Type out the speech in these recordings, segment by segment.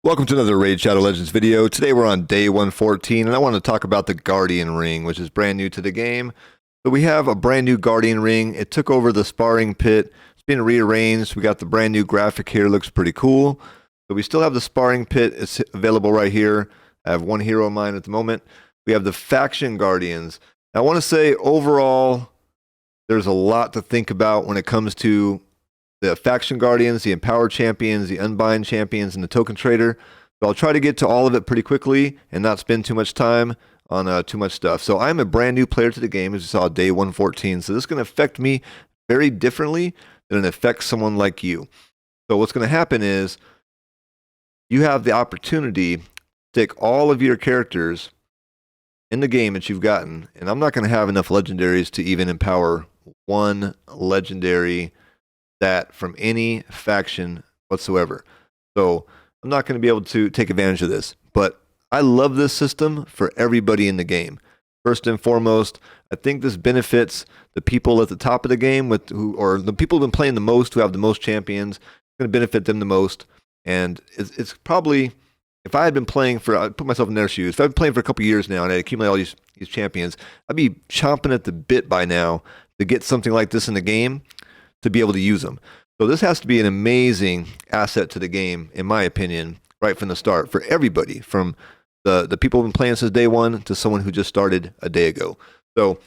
Welcome to another Raid Shadow Legends video. Today we're on day 114, and I want to talk about the Guardian Ring, which is brand new to the game. So we have a brand new Guardian Ring. It took over the Sparring Pit. It's been rearranged. We got the brand new graphic here. Looks pretty cool. So we still have the Sparring Pit. It's available right here. I have one hero in mind at the moment. We have the Faction Guardians. I want to say overall, there's a lot to think about when it comes to the Faction Guardians, the Empower Champions, the Unbind Champions, and the Token Trader. So I'll try to get to all of it pretty quickly and not spend too much time on too much stuff. So I'm a brand new player to the game, as you saw, day 114. So this is going to affect me very differently than it affects someone like you. So what's going to happen is you have the opportunity to take all of your characters in the game that you've gotten, and I'm not going to have enough legendaries to even empower one legendary that from any faction whatsoever. So I'm not going to be able to take advantage of this, but I love this system for everybody in the game. First and foremost, I think this benefits the people at the top of the game or the people who've been playing the most, who have the most champions. It's going to benefit them the most. And it's probably, if I had been playing I put myself in their shoes, if I've been playing for a couple years now and I accumulate all these champions, I'd be chomping at the bit by now to get something like this in the game, to be able to use them. So this has to be an amazing asset to the game, in my opinion, right from the start, for everybody, from the people who've been playing since day one to someone who just started a day ago. So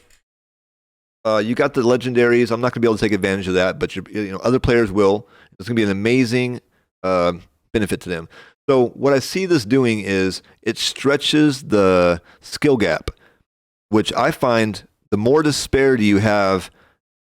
you got the legendaries. I'm not going to be able to take advantage of that, but other players will. It's going to be an amazing benefit to them. So what I see this doing is it stretches the skill gap, which I find the more disparity you have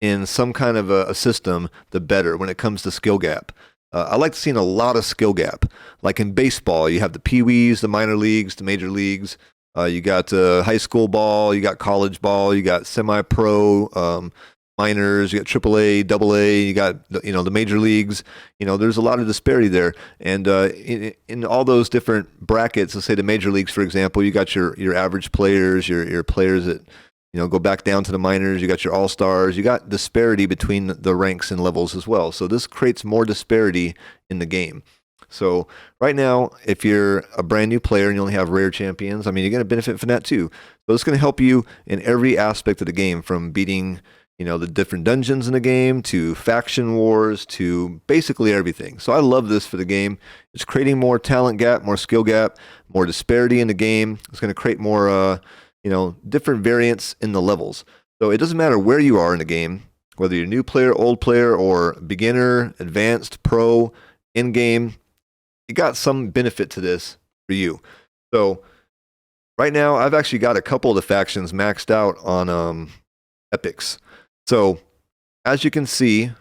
in some kind of a system, the better when it comes to skill gap. I like seeing a lot of skill gap. Like in baseball, you have the pee-wees, the minor leagues, the major leagues. You got high school ball, you got college ball, you got semi-pro, minors, you got AAA, AA, you got the major leagues. There's a lot of disparity there. And in all those different brackets, let's say the major leagues, for example, you got your average players, your players that go back down to the minors. You got your all-stars. You got disparity between the ranks and levels as well. So this creates more disparity in the game. So right now, if you're a brand new player and you only have rare champions, you're going to benefit from that too. So it's going to help you in every aspect of the game, from beating the different dungeons in the game, to faction wars, to basically everything. So I love this for the game. It's creating more talent gap, more skill gap, more disparity in the game. It's going to create more different variants in the levels. So it doesn't matter where you are in the game, whether you're a new player, old player, or beginner, advanced, pro, in-game, you got some benefit to this for you. So right now, I've actually got a couple of the factions maxed out on epics. So as you can see,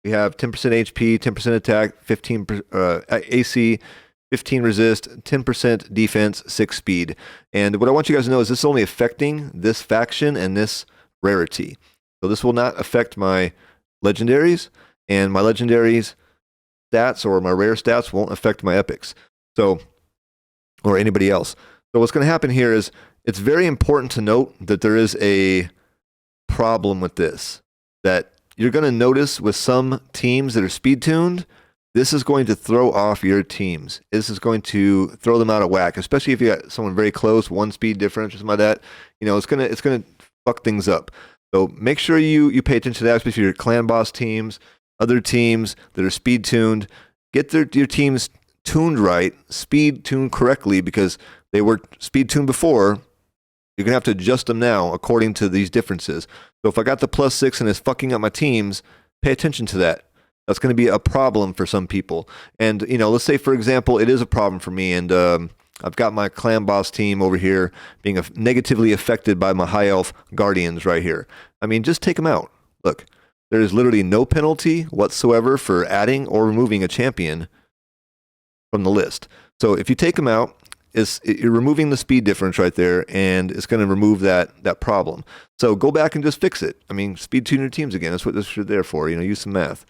we have 10% HP, 10% attack, 15 AC, 15 resist, 10% defense, 6 speed. And what I want you guys to know is this is only affecting this faction and this rarity. So this will not affect my legendaries, and my legendaries stats or my rare stats won't affect my epics. So, or anybody else. So what's going to happen here is it's very important to note that there is a problem with this, that you're going to notice with some teams that are speed tuned. This is going to throw off your teams. This is going to throw them out of whack, especially if you got someone very close, one speed difference or something like that. It's gonna fuck things up. So make sure you pay attention to that, especially your clan boss teams, other teams that are speed tuned. Get your teams tuned right, speed tuned correctly, because they were speed tuned before. You're gonna have to adjust them now according to these differences. So if I got the +6 and it's fucking up my teams, pay attention to that. That's going to be a problem for some people. And, let's say, for example, it is a problem for me, and I've got my clan boss team over here being negatively affected by my high elf guardians right here. Just take them out. Look, there is literally no penalty whatsoever for adding or removing a champion from the list. So if you take them out, you're removing the speed difference right there, and it's going to remove that problem. So go back and just fix it. Speed tune your teams again. That's what this is there for. Use some math.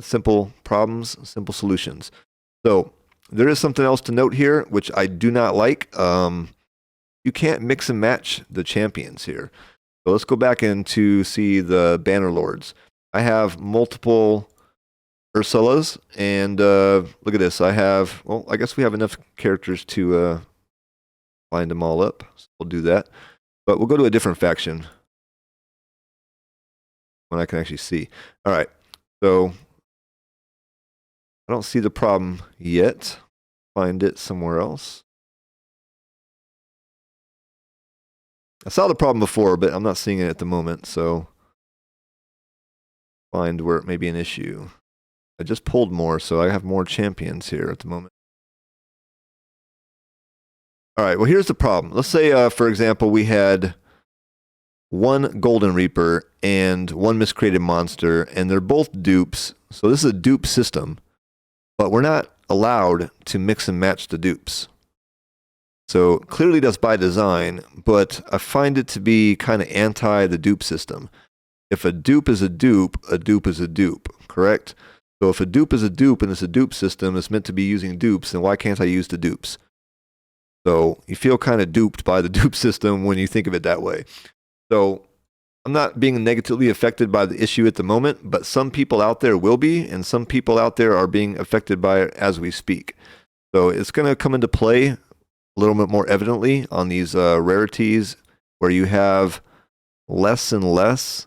Simple problems, simple solutions. So there is something else to note here, which I do not like. You can't mix and match the champions here. So let's go back in to see the Banner Lords. I have multiple Ursulas, and look at this. I have, well, I guess we have enough characters to line them all up. So we'll do that. But we'll go to a different faction when I can actually see. All right. So I don't see the problem yet. Find it somewhere else. I saw the problem before, but I'm not seeing it at the moment. So find where it may be an issue. I just pulled more, so I have more champions here at the moment. All right, well, here's the problem. Let's say, for example, we had one Golden Reaper and one Miscreated Monster, and they're both dupes. So this is a dupe system, but we're not allowed to mix and match the dupes. So clearly that's by design, but I find it to be kind of anti the dupe system. If a dupe is a dupe is a dupe, correct? So if a dupe is a dupe and it's a dupe system, it's meant to be using dupes, then why can't I use the dupes? So you feel kind of duped by the dupe system when you think of it that way. So I'm not being negatively affected by the issue at the moment, but some people out there will be, and some people out there are being affected by it as we speak. So it's going to come into play a little bit more evidently on these rarities where you have less and less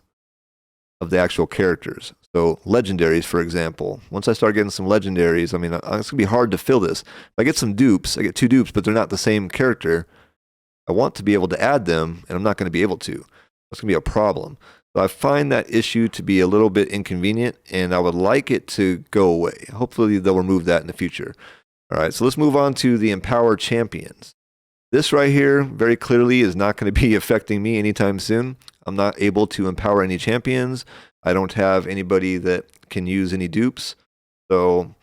of the actual characters. So legendaries, for example. Once I start getting some legendaries, I mean, it's going to be hard to fill this. If I get some dupes, I get 2 dupes, but they're not the same character. I want to be able to add them, and I'm not going to be able to. That's going to be a problem. So I find that issue to be a little bit inconvenient, and I would like it to go away. Hopefully they'll remove that in the future. All right, so let's move on to the Empower Champions. This right here, very clearly, is not going to be affecting me anytime soon. I'm not able to empower any champions. I don't have anybody that can use any dupes. So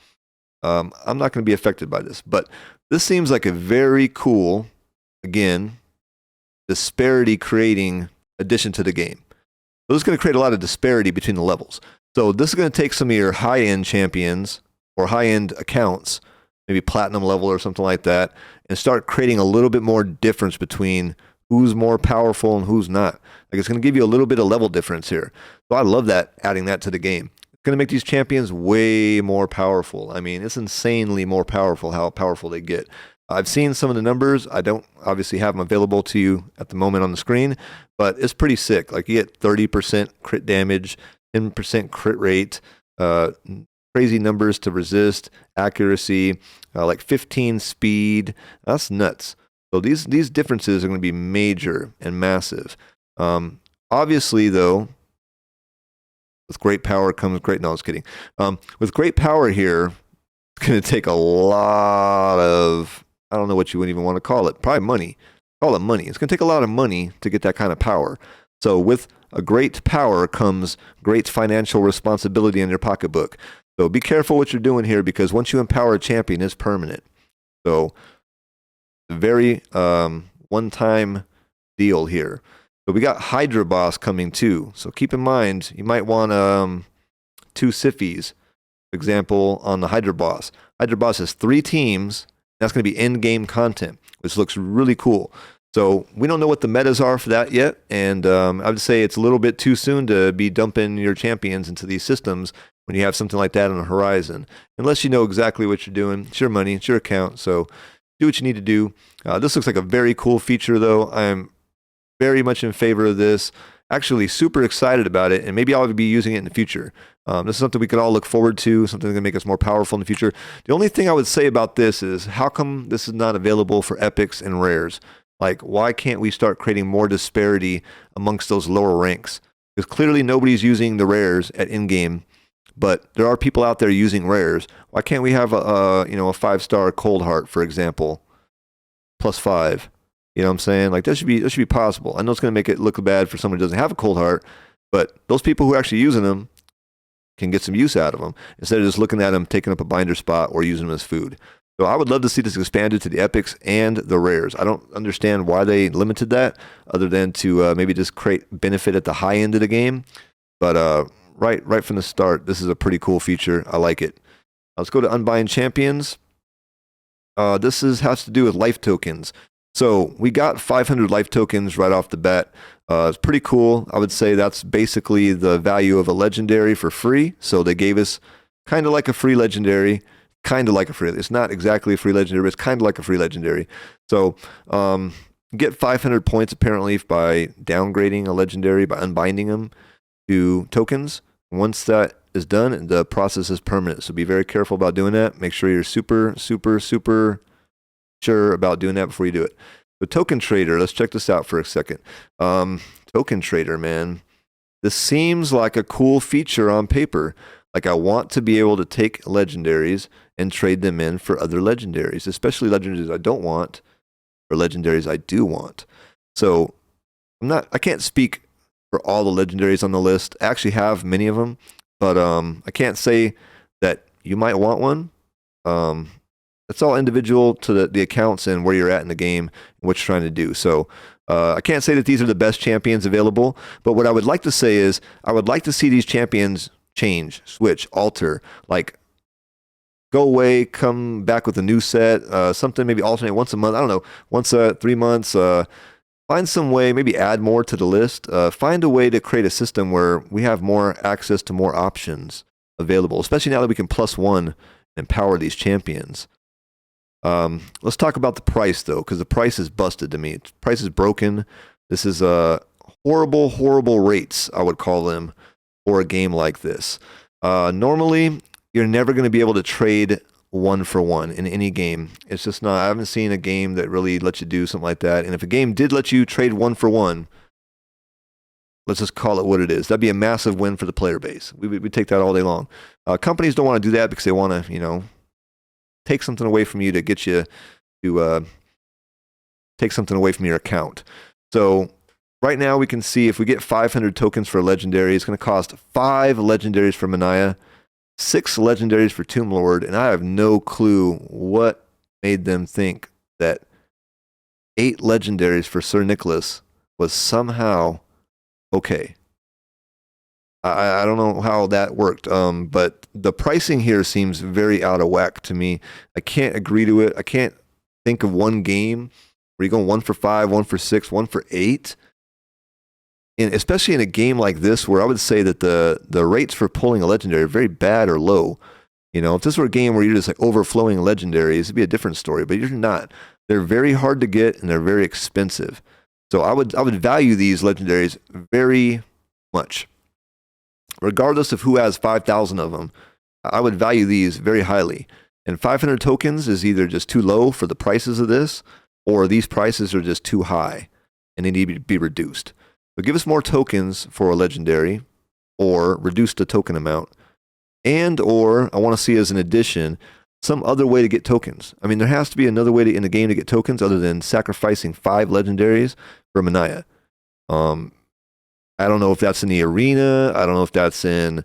I'm not going to be affected by this. But this seems like a very cool, again, disparity creating addition to the game. So this is going to create a lot of disparity between the levels. So this is going to take some of your high-end champions or high-end accounts, maybe platinum level or something like that, and start creating a little bit more difference between who's more powerful and who's not. Like, it's going to give you a little bit of level difference here. So I love that, adding that to the game. It's going to make these champions way more powerful. I mean, it's insanely more powerful how powerful they get. I've seen some of the numbers. I don't obviously have them available to you at the moment on the screen, but it's pretty sick. Like, you get 30% crit damage, 10% crit rate, crazy numbers to resist, accuracy, like 15 speed. That's nuts. So these differences are going to be major and massive. Obviously, though, with great power comes great... No, I was kidding. With great power here, it's going to take a lot of... I don't know what you would even want to call it. Probably money. Call it money. It's going to take a lot of money to get that kind of power. So with a great power comes great financial responsibility in your pocketbook. So be careful what you're doing here, because once you empower a champion, it's permanent. So very one-time deal here. So we got Hydra Boss coming too. So keep in mind, you might want 2 Siphies, for example, on the Hydra Boss. Hydra Boss has 3 teams. That's going to be in-game content, which looks really cool. So we don't know what the metas are for that yet, and I would say it's a little bit too soon to be dumping your champions into these systems when you have something like that on the horizon, unless you know exactly what you're doing. It's your money, it's your account, so do what you need to do. This looks like a very cool feature, though. I'm very much in favor of this. Actually, super excited about it, and maybe I'll be using it in the future. This is something we could all look forward to, something that's going to make us more powerful in the future. The only thing I would say about this is, how come this is not available for epics and rares? Like, why can't we start creating more disparity amongst those lower ranks? Because clearly nobody's using the rares at in-game, but there are people out there using rares. Why can't we have a 5-star Cold Heart, for example, +5? You know what I'm saying? Like, that should be possible. I know it's going to make it look bad for someone who doesn't have a Cold Heart, but those people who are actually using them can get some use out of them instead of just looking at them taking up a binder spot or using them as food. So I would love to see this expanded to the epics and the rares. I don't understand why they limited that, other than to maybe just create benefit at the high end of the game. But right from the start, this is a pretty cool feature. I like it. Let's go to Unbind Champions. This has to do with life tokens. So we got 500 life tokens right off the bat. It's pretty cool. I would say that's basically the value of a legendary for free. So they gave us kind of like a free legendary. Kind of like a free. It's not exactly a free legendary, but it's kind of like a free legendary. So get 500 points apparently by downgrading a legendary, by unbinding them to tokens. Once that is done, the process is permanent. So be very careful about doing that. Make sure you're super sure about doing that before you do it. The token trader, let's check this out for a second. Token trader, man. This seems like a cool feature on paper. Like I want to be able to take legendaries and trade them in for other legendaries, especially legendaries I don't want or legendaries I do want. So I can't speak for all the legendaries on the list. I actually have many of them, but I can't say that you might want one. It's all individual to the accounts and where you're at in the game and what you're trying to do. So I can't say that these are the best champions available, but what I would like to say is I would like to see these champions change, switch, alter, like go away, come back with a new set, something maybe alternate once a month. I don't know, once 3 months. Find some way, maybe add more to the list. Find a way to create a system where we have more access to more options available, especially now that we can +1 and power these champions. Let's talk about the price though, because the price is busted to me. The price is broken. This is horrible rates, I would call them, for a game like this. Normally, you're never going to be able to trade 1-for-1 in any game. It's just not. I haven't seen a game that really lets you do something like that. And if a game did let you trade 1-for-1, let's just call it what it is. That'd be a massive win for the player base. We take that all day long. Companies don't want to do that because they want to, take something away from you to get you to take something away from your account. So right now we can see if we get 500 tokens for a legendary, it's going to cost 5 legendaries for Manaya, 6 legendaries for Tomb Lord, and I have no clue what made them think that 8 legendaries for Sir Nicholas was somehow okay. I don't know how that worked, but the pricing here seems very out of whack to me. I can't agree to it. I can't think of one game where you're going 1 for 5, 1 for 6, 1 for 8. And especially in a game like this where I would say that the rates for pulling a legendary are very bad or low. If this were a game where you're just like overflowing legendaries, it'd be a different story, but you're not. They're very hard to get and they're very expensive. So I would value these legendaries very much. Regardless of who has 5,000 of them, I would value these very highly. And 500 tokens is either just too low for the prices of this, or these prices are just too high and they need to be reduced. So give us more tokens for a legendary, or reduce the token amount. And or I want to see as an addition some other way to get tokens. I mean, there has to be another way in the game to get tokens other than sacrificing 5 legendaries for Manaya. I don't know if that's in the arena. I don't know if that's in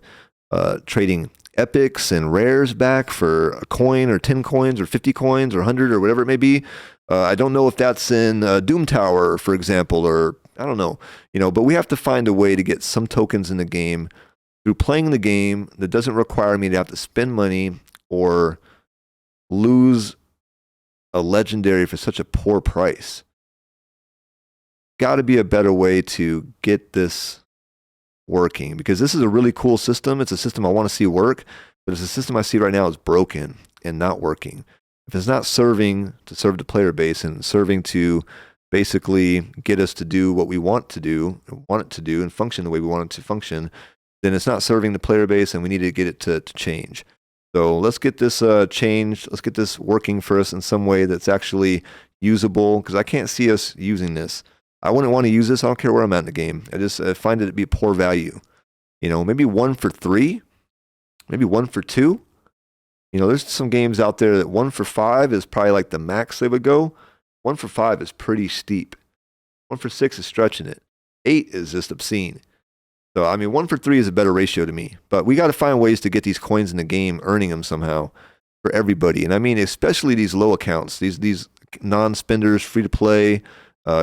trading epics and rares back for a coin or 10 coins or 50 coins or 100 or whatever it may be. I don't know if that's in Doom Tower, for example, or I don't know. But we have to find a way to get some tokens in the game through playing the game that doesn't require me to have to spend money or lose a legendary for such a poor price. Got to be a better way to get this working, because this is a really cool system. It's a system I want to see work, but it's a system I see right now is broken and not working. If it's not serving to serve the player base and serving to basically get us to do what we want it to do and function the way we want it to function, then it's not serving the player base and we need to get it to change. So let's get this changed. Let's get this working for us in some way that's actually usable, because I can't see us using this. I wouldn't want to use this. I don't care where I'm at in the game. I just find it to be poor value. Maybe 1 for 3, maybe 1 for 2. There's some games out there that 1 for 5 is probably like the max they would go. 1 for 5 is pretty steep. 1 for 6 is stretching it. 8 is just obscene. So, 1 for 3 is a better ratio to me. But we got to find ways to get these coins in the game, earning them somehow for everybody. And especially these low accounts, these non-spenders, free to play,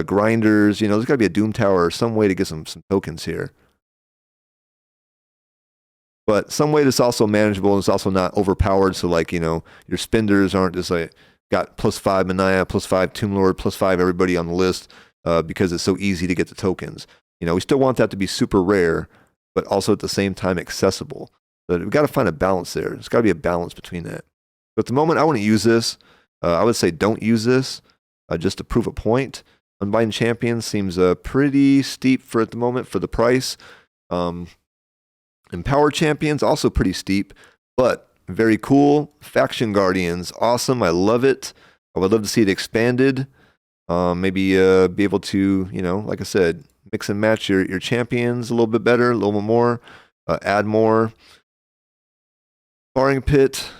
grinders. There's got to be a Doom Tower or some way to get some tokens here. But some way that's also manageable and it's also not overpowered. So your spenders aren't just like got +5 Manaya, +5 Tomb Lord, +5 everybody on the list because it's so easy to get the tokens. We still want that to be super rare, but also at the same time accessible. But we've got to find a balance there. There's got to be a balance between that. But at the moment, I wouldn't use this. I would say don't use this just to prove a point. Unbind Champions seems pretty steep for at the moment for the price. Empower Champions, also pretty steep, but very cool. Faction Guardians, awesome. I love it. I would love to see it expanded. Maybe be able to, like I said, mix and match your champions a little bit better, a little bit more, add more. Sparring Pit,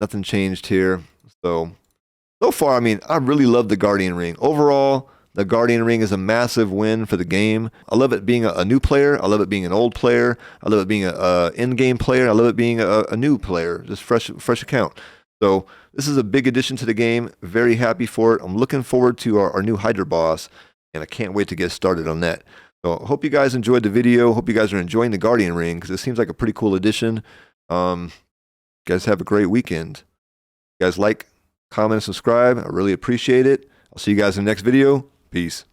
nothing changed here. So far, I mean, I really love the Guardian Ring. Overall, the Guardian Ring is a massive win for the game. I love it being a new player. I love it being an old player. I love it being a in-game player. I love it being a new player, just fresh account. So this is a big addition to the game. Very happy for it. I'm looking forward to our new Hydra boss, and I can't wait to get started on that. So I hope you guys enjoyed the video. Hope you guys are enjoying the Guardian Ring because it seems like a pretty cool addition. You guys have a great weekend. You guys like, comment, and subscribe. I really appreciate it. I'll see you guys in the next video. Peace.